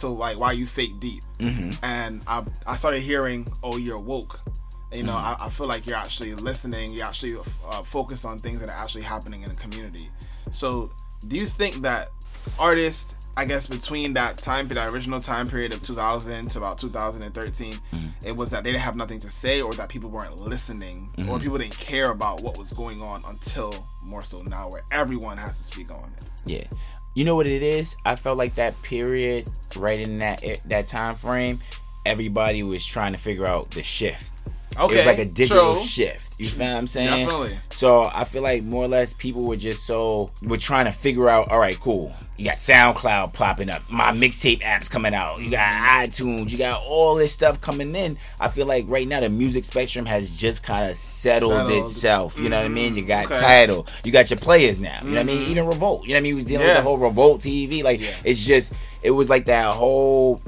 fake deep?" Mm-hmm. And I started hearing, "Oh, you're woke." You know, I feel like you're actually listening. You actually focus on things that are actually happening in the community. So, do you think that artists, I guess, between that original time period of 2000 to about 2013, it was that they didn't have nothing to say, or that people weren't listening, or people didn't care about what was going on until more so now, where everyone has to speak on it? Yeah. You know what it is? I felt like that period, right in that time frame, everybody was trying to figure out the shift. Okay, it was like a digital shift. You feel what I'm saying? Definitely. So I feel like more or less people were trying to figure out, all right, cool. You got SoundCloud popping up. My mixtape app's coming out. You got iTunes. You got all this stuff coming in. I feel like right now the music spectrum has just kind of settled itself. You know what I mean? You got Tidal. You got your players now. You know what I mean? Even Revolt. You know what I mean? We was dealing with the whole Revolt TV. Like, it's just... It was like that whole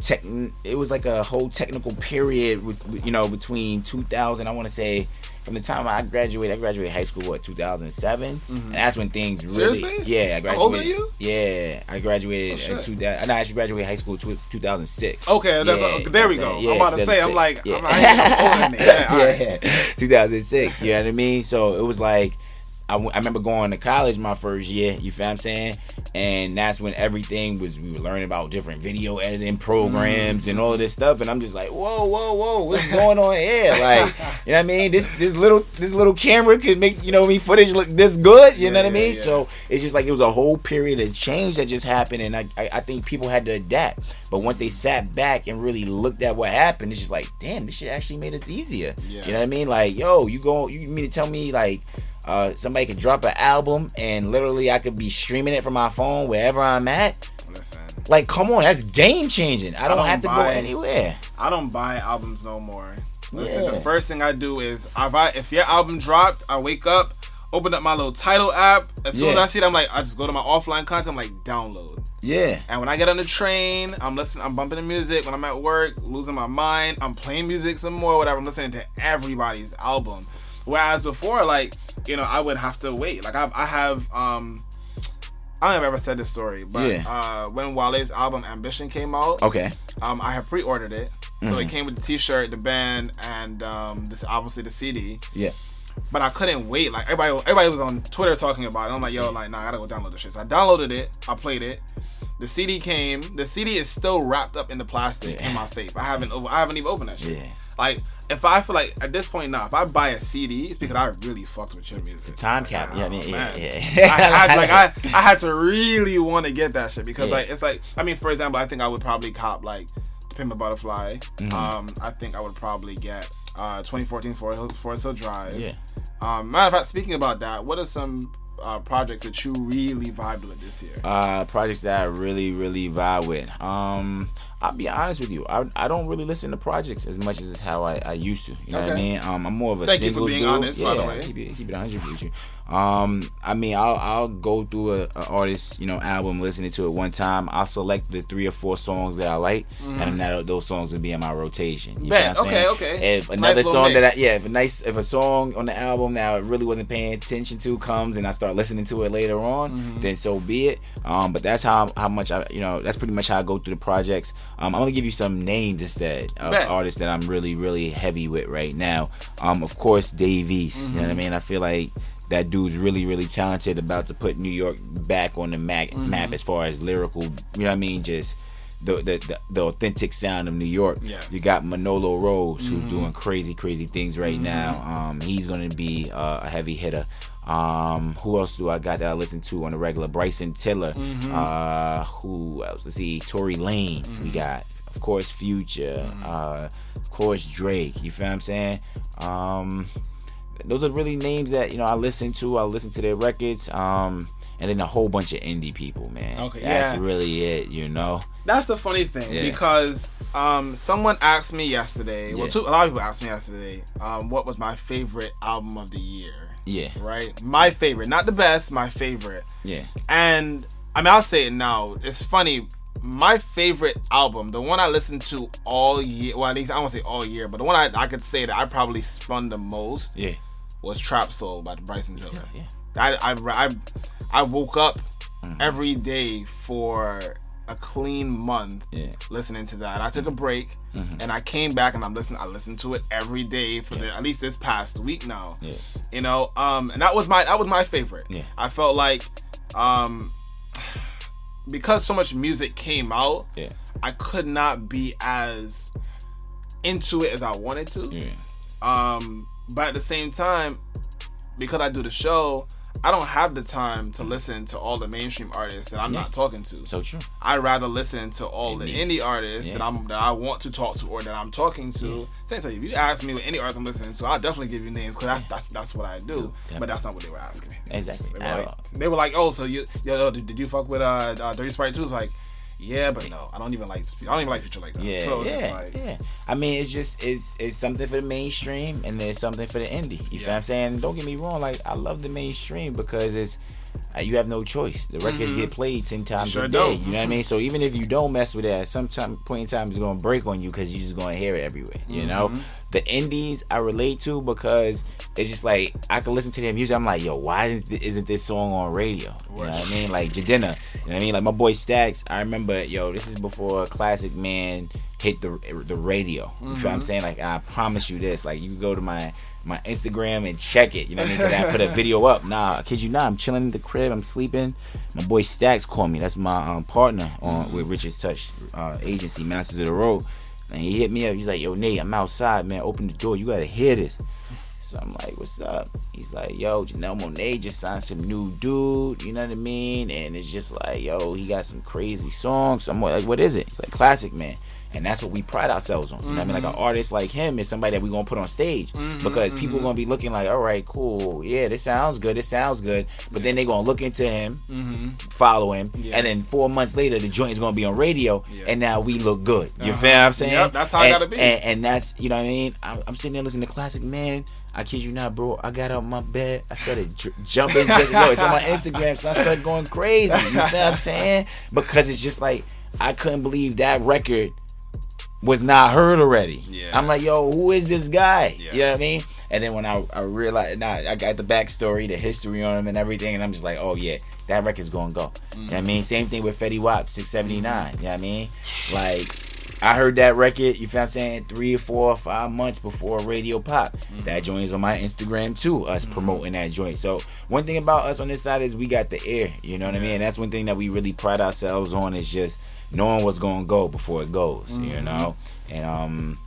it was like a whole technical period with, you know, between 2000, I want to say, from the time I graduated high school, 2007? And that's when things really... Seriously? Yeah, I graduated. How old are you? Yeah, I graduated in 2000. I actually graduated high school 2006. Okay, there we go. I'm about to say, I'm like, I'm older than that. 2006, you know what I mean? So it was like... I remember going to college my first year, you feel what I'm saying? And that's when everything we were learning about different video editing programs and all of this stuff. And I'm just like, whoa, what's going on here? Like, you know what I mean? This little camera could make, you know what I mean, footage look this good, you know what I mean? Yeah. So it's just like it was a whole period of change that just happened. And I think people had to adapt. But once they sat back and really looked at what happened, it's just like, damn, this shit actually made us easier. Yeah. You know what I mean? Like, yo, you mean to tell me, like, somebody could drop an album and literally I could be streaming it from my phone wherever I'm at? Listen. Like, come on, that's game changing. I don't have to go anywhere. I don't buy albums no more. Listen, the first thing I do is, if your album dropped, I wake up, open up my little Tidal app. As soon as I see it, I'm like, I just go to my offline content, I'm like, download. Yeah. And when I get on the train, I'm bumping the music. When I'm at work, losing my mind, I'm playing music some more, whatever. I'm listening to everybody's album. Whereas before, like, you know, I would have to wait. Like, I have, I don't know if I've ever said this story, but when Wale's album Ambition came out, I have pre-ordered it. So it came with the t-shirt, the band, and this obviously the CD. Yeah. But I couldn't wait. Like, everybody was on Twitter talking about it. I'm like, yo, like, nah, I gotta go download this shit. So I downloaded it. I played it. The CD came. The CD is still wrapped up in the plastic in my safe. I haven't even opened that shit. Yeah. Like, if I feel like at this point now, if I buy a CD, it's because I really fucked with your music. It's a time cap. Yeah, I mean, I had to really want to get that shit because like it's like, I mean, for example, I think I would probably cop like Pimp a Butterfly. I think I would probably get 2014 Forest Hill Drive. Yeah. Matter of fact, speaking about that, what are some projects that you really vibed with this year? Projects that I really vibe with. I'll be honest with you. I don't really listen to projects as much as how I used to. You know what I mean? I'm more of a Thank single you for being dude. honest, by the way. Keep it 100 with you. I mean, I'll go through an artist, album, listening to it one time. I'll select the 3 or 4 songs that I like, and those songs will be in my rotation. You know what I'm saying? Okay. If another song if a song on the album that I really wasn't paying attention to comes and I start listening to it later on, then so be it. But that's how much that's pretty much how I go through the projects. I'm gonna give you some names instead of artists that I'm really heavy with right now. Of course, Dave East. You know what I mean? I feel like that dude's really talented, about to put New York back on the map as far as lyrical, you know what I mean, just the authentic sound of New York. Yes. You got Manolo Rose, who's doing crazy things right now. He's gonna be a heavy hitter. Who else do I got that I listen to on the regular? Bryson Tiller. Who else? Let's see, Tory Lanez. We got, of course, Future. Of course, Drake. You feel what I'm saying? Those are really names that I listen to. I listen to their records, and then a whole bunch of indie people, man. Okay, that's really it. That's the funny thing because someone asked me yesterday. Well, a lot of people asked me yesterday. What was my favorite album of the year? Yeah. Right. My favorite, not the best. My favorite. Yeah. And I mean, I'll say it now. It's funny. My favorite album, the one I listened to all year. Well, at least I don't want to say all year, but the one I could say that I probably spun the most. Yeah. Was Trap Soul by Bryson Tiller. Yeah. I woke up every day for a clean month listening to that. I took a break and I came back and I listened to it every day for at least this past week now. Yeah. And that was my favorite. Yeah. I felt like because so much music came out, I could not be as into it as I wanted to. Yeah. But at the same time, because I do the show, I don't have the time to listen to all the mainstream artists that I'm not talking to. So true. I'd rather listen to all the indie artists that I want to talk to or that I'm talking to. So if you ask me what any artist I'm listening to, I'll definitely give you names because that's what I do. But that's not what they were asking me. Exactly. They were like, oh, so did you fuck with Dirty Sprite 2? It's like, yeah, but no, I don't even like Future like that. Yeah, so it's just like, I mean, it's something for the mainstream and there's something for the indie. You feel what I'm saying? Don't get me wrong, like I love the mainstream because it's you have no choice. The records get played 10 times a day. You know what I mean? So even if you don't mess with it, at some point in time, it's gonna break on you because you're just gonna hear it everywhere. You know, the indies I relate to because it's just like I can listen to their music. I'm like, yo, why isn't this song on radio? You know what I mean? Like Jadena. You know what I mean? Like my boy Stacks. I remember, this is before Classic Man hit the radio. You feel what I'm saying? Like I promise you this. Like you can go to my Instagram and check it. You know what I mean? Because I put a video up. Nah, I kid you not. I'm chilling in the crib. I'm sleeping. My boy Stacks called me. That's my partner with Richezz Touch agency, Masters of the Road. And he hit me up. He's like, yo, Nate, I'm outside, man. Open the door. You got to hear this. So I'm like, what's up? He's like, yo, Janelle Monáe just signed some new dude. You know what I mean? And it's just like, yo, he got some crazy songs. So I'm like, what is it? He's like, Classic Man. And that's what we pride ourselves on. You know what I mean? Like an artist like him is somebody that we're going to put on stage. Because people are going to be looking like, all right, cool. Yeah, this sounds good. But then they're going to look into him, follow him. Yeah. And then 4 months later, the joint is going to be on radio. Yeah. And now we look good. You feel what I'm saying? Yep, that's how it got to be. And that's, you know what I mean? I'm sitting there listening to Classic Man. I kid you not, bro. I got out my bed. I started jumping. It's on my Instagram. So I started going crazy. You feel what I'm saying? Because it's just like, I couldn't believe that record was not heard already. Yeah. I'm like, yo, who is this guy? Yeah. You know what I mean? And then when I realized, I got the backstory, the history on him and everything, and I'm just like, oh yeah, that record's gonna go. You know what I mean? Same thing with Fetty Wap, 679. You know what I mean? Like, I heard that record, you feel what I'm saying, 3 or 4 or 5 months before radio pop. That joint is on my Instagram too, us promoting that joint. So one thing about us on this side is we got the ear, you know what I mean? And that's one thing that we really pride ourselves on is just knowing what's gonna go before it goes, you know? And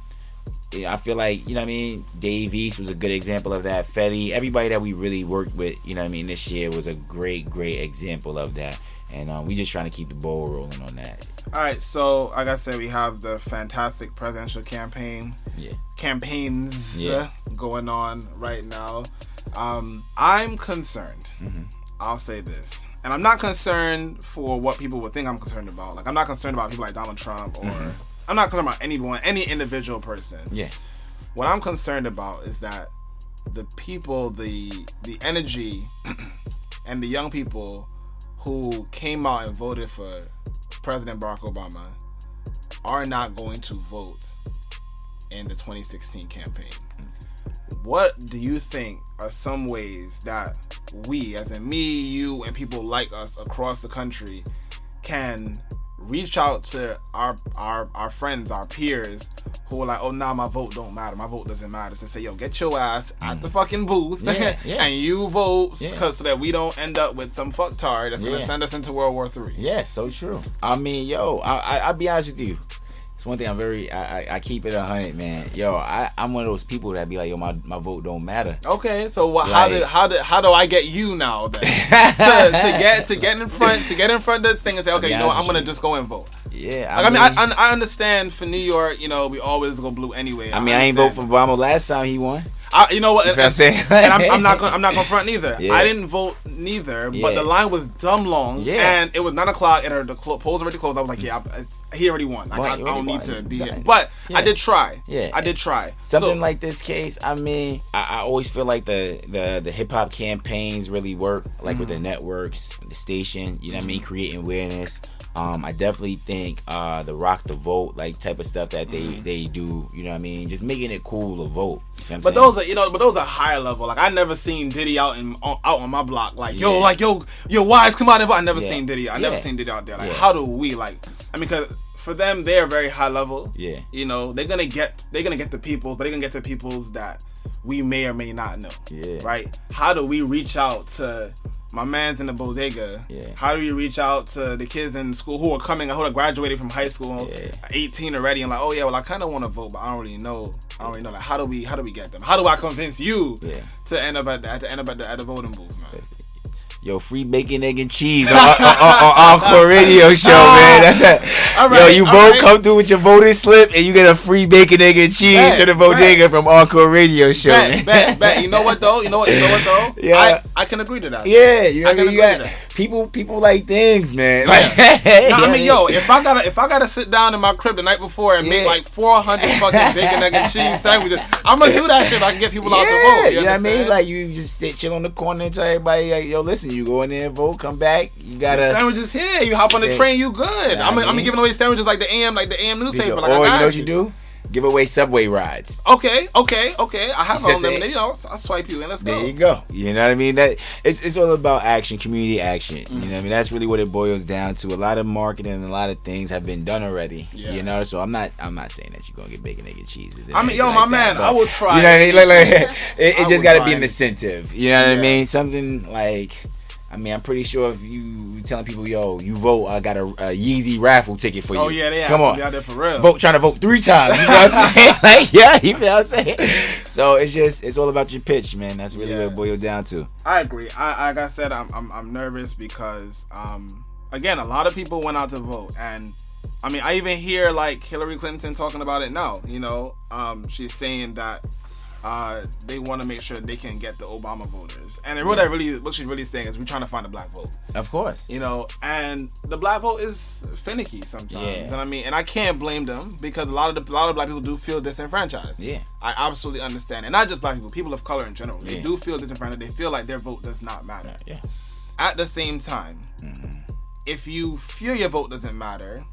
I feel like, you know what I mean, Dave East was a good example of that. Fetty, everybody that we really worked with, you know what I mean, this year was a great example of that. And we just trying to keep the ball rolling on that. All right, so like I said, we have the fantastic presidential campaigns going on right now. I'm concerned. I'll say this. And I'm not concerned for what people would think I'm concerned about. Like, I'm not concerned about people like Donald Trump or I'm not concerned about anyone, any individual person. Yeah. What I'm concerned about is that the people, the energy and the young people who came out and voted for President Barack Obama are not going to vote in the 2016 campaign. What do you think are some ways that we, as in me, you, and people like us across the country, can reach out to our friends, our peers who are like, oh, nah, my vote don't matter, my vote doesn't matter, to say, yo, get your ass at the fucking booth and you vote, because so that we don't end up with some fucktard that's gonna send us into World War III. Yeah, so true. I mean, yo, I'll be honest with you. It's one thing I keep it 100, man. Yo, I'm one of those people that be like, yo, my vote don't matter. Okay, so how do I get you now then to get in front of this thing and say, okay, you know what, I'm gonna just go and vote. Yeah, I understand for New York, you know, we always go blue anyway. I didn't vote for Obama last time he won. You know what? You know what I'm saying? And I'm not gonna front neither. Yeah. I didn't vote neither, but the line was dumb long, and it was 9:00, and the polls already closed. I was like, he already won. Like, I don't need to be here. But I did try. Yeah, I did try. Something like this case. I mean, I always feel like the hip hop campaigns really work, like with the networks, the station. You know what I mean? Creating awareness. I definitely think the rock the vote, like, type of stuff that they do, you know what I mean, just making it cool to vote. You know but those are higher level. Like, I never seen Diddy out on my block. Like, yo, Wise, come out and vote. I never seen Diddy. I never seen Diddy out there. Like, how do we, like? I mean, because for them, they're very high level. Yeah. You know, they're gonna get the peoples, but they're gonna get the peoples that we may or may not know. Yeah. Right? How do we reach out to my mans in the bodega? Yeah. How do we reach out to the kids in school who are graduating from high school, 18 already, and like, oh yeah, well, I kind of want to vote, but I don't really know. Like, how do we get them? How do I convince you to end up at the voting booth, man? Yo, free bacon, egg, and cheese on Encore radio show, man. That's it. Right, yo, you vote, come through with your voting slip, and you get a free bacon, egg, and cheese for the bodega from Encore radio show. Bet. You know what though? Yeah. I can agree to that. Yeah, you know what I mean? You got people like things, man. Like, if I gotta sit down in my crib the night before and make like 400 fucking bacon, egg, and cheese sandwiches, I'm gonna do that shit if I can get people out to vote. You know what I mean? Like, you just sit chill on the corner and tell everybody, like, yo, listen, you go in there and vote, come back. You gotta sandwiches here. You hop on the train, you good. I'm giving away sandwiches like the AM newspaper. Like, you know what you do? Give away subway rides. Okay. I have my own lemonade. You know, I'll swipe you in. Let's go. There you go. You know what I mean? That it's all about action, community action. You know what I mean? That's really what it boils down to. A lot of marketing and a lot of things have been done already. Yeah. You know, so I'm not saying that you're gonna get bacon, egg, and cheese. I mean, yo, my man, I will try. You know what I mean? Like, it just gotta be an incentive. You know what I mean? Something like, I mean, I'm pretty sure if you telling people, yo, you vote, I got a Yeezy raffle ticket for you. Oh yeah, they come on, be out there for real. Trying to vote 3 times. You know what I'm saying? Like, yeah, you know what I'm saying? So it's all about your pitch, man. That's really what it boils down to. I agree. Like I said, I'm nervous because again, a lot of people went out to vote, and I mean, I even hear like Hillary Clinton talking about it now. You know, she's saying that they want to make sure they can get the Obama voters, and what she's really saying is we're trying to find a black vote. Of course, you know, and the black vote is finicky sometimes, and I mean, and I can't blame them because a lot of black people do feel disenfranchised. Yeah, I absolutely understand, and not just black people of color in general. They do feel disenfranchised. They feel like their vote does not matter. Yeah. At the same time, if you feel your vote doesn't matter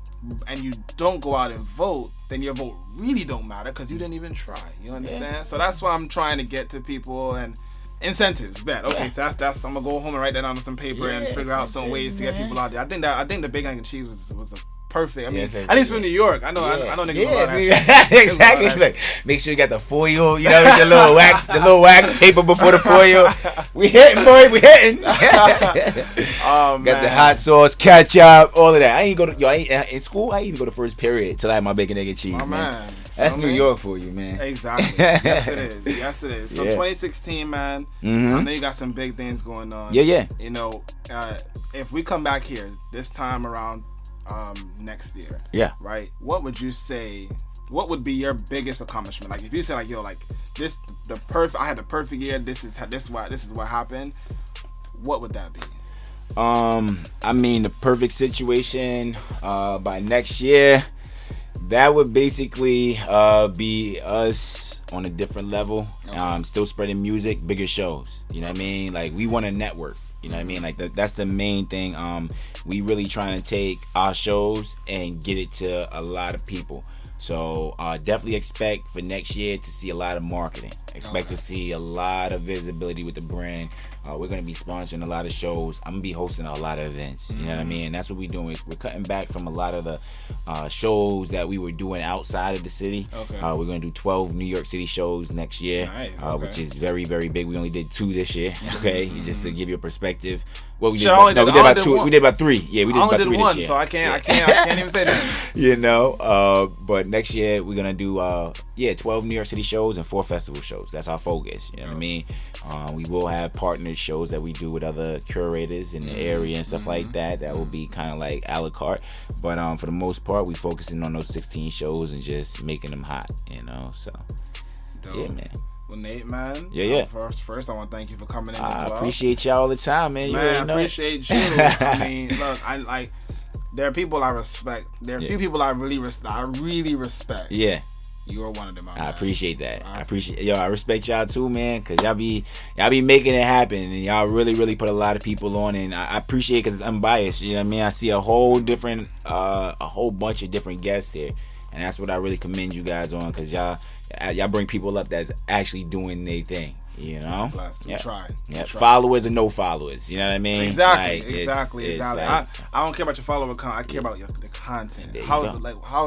and you don't go out and vote, then your vote really don't matter because you didn't even try. You understand? Yeah. So that's why I'm trying to get to people, and incentives. Bet. Okay, so that's I'm gonna go home and write that down on some paper and figure out some ways to get people out there. I think the bacon, egg, and cheese was a perfect. I mean, at least from New York. I know niggas a lot of that. Exactly. Like, make sure you got the foil, you know, with the little wax paper before the foil. We hitting, boy, we hitting. Got the hot sauce, ketchup, all of that. In school, I didn't even go to first period till I had my bacon, egg, and cheese, man. That's New York for you, man. Exactly. Yes, it is. Yes, it is. So 2016, man. Mm-hmm. I know you got some big things going on. Yeah. You know, if we come back here this time around next year, right? What would you say? What would be your biggest accomplishment? Like if you say like, yo, like this, I had the perfect year. This is what happened. What would that be? I mean, the perfect situation by next year, that would basically be us on a different level. Still spreading music, bigger shows. You know what I mean? Like we want to network. You know what I mean? Like that's the main thing. We really trying to take our shows and get it to a lot of people. So definitely expect for next year to see a lot of marketing. Expect to see a lot of visibility with the brand. We're going to be sponsoring a lot of shows. I'm going to be hosting a lot of events. You know what I mean? And that's what we're doing. We're cutting back from a lot of the shows that we were doing outside of the city. We're going to do 12 New York City shows next year, which is very, very big. We only did 2 this year. Just to give you a perspective. Well, we did about 2. We did about 3. Yeah, we did about 3 this year. So I can't even say that. You know, but next year we're gonna do 12 New York City shows and 4 festival shows. That's our focus. You know what I mean? We will have partnered shows that we do with other curators in the area and stuff like that. That will be kind of like a la carte. But for the most part, we focusing on those 16 shows and just making them hot. You know, so dope. Yeah, man. Well, Nate, man. Yeah. First, I want to thank you for coming in as well. I appreciate y'all all the time, man. I appreciate you. I mean, look, there are people I respect. There are a few people I really respect. Yeah. You are one of them. I appreciate that. I respect y'all too, man, because y'all be making it happen, and y'all really, really put a lot of people on, and I appreciate it because it's unbiased. You know what I mean? I see a whole bunch of different guests here, and that's what I really commend you guys on, because y'all bring people up that's actually doing their thing. You know, we try. Followers and no followers. You know what I mean? Exactly. Like, I don't care about your follower count. I care about the content. How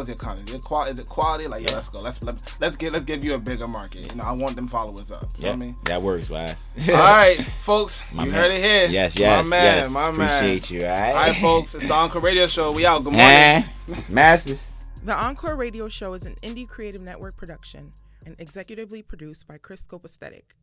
is your content? Is it quality? Like, let's go. Let's give you a bigger market. You know, I want them followers up. You know what I mean? That works, Wise. All right, folks. You heard it here. Yes. My man. Appreciate you. All right, folks. It's the Encore Radio Show. We out. Good morning. Masses. The Encore Radio Show is an indie creative network production and executively produced by Chris Scope Aesthetic.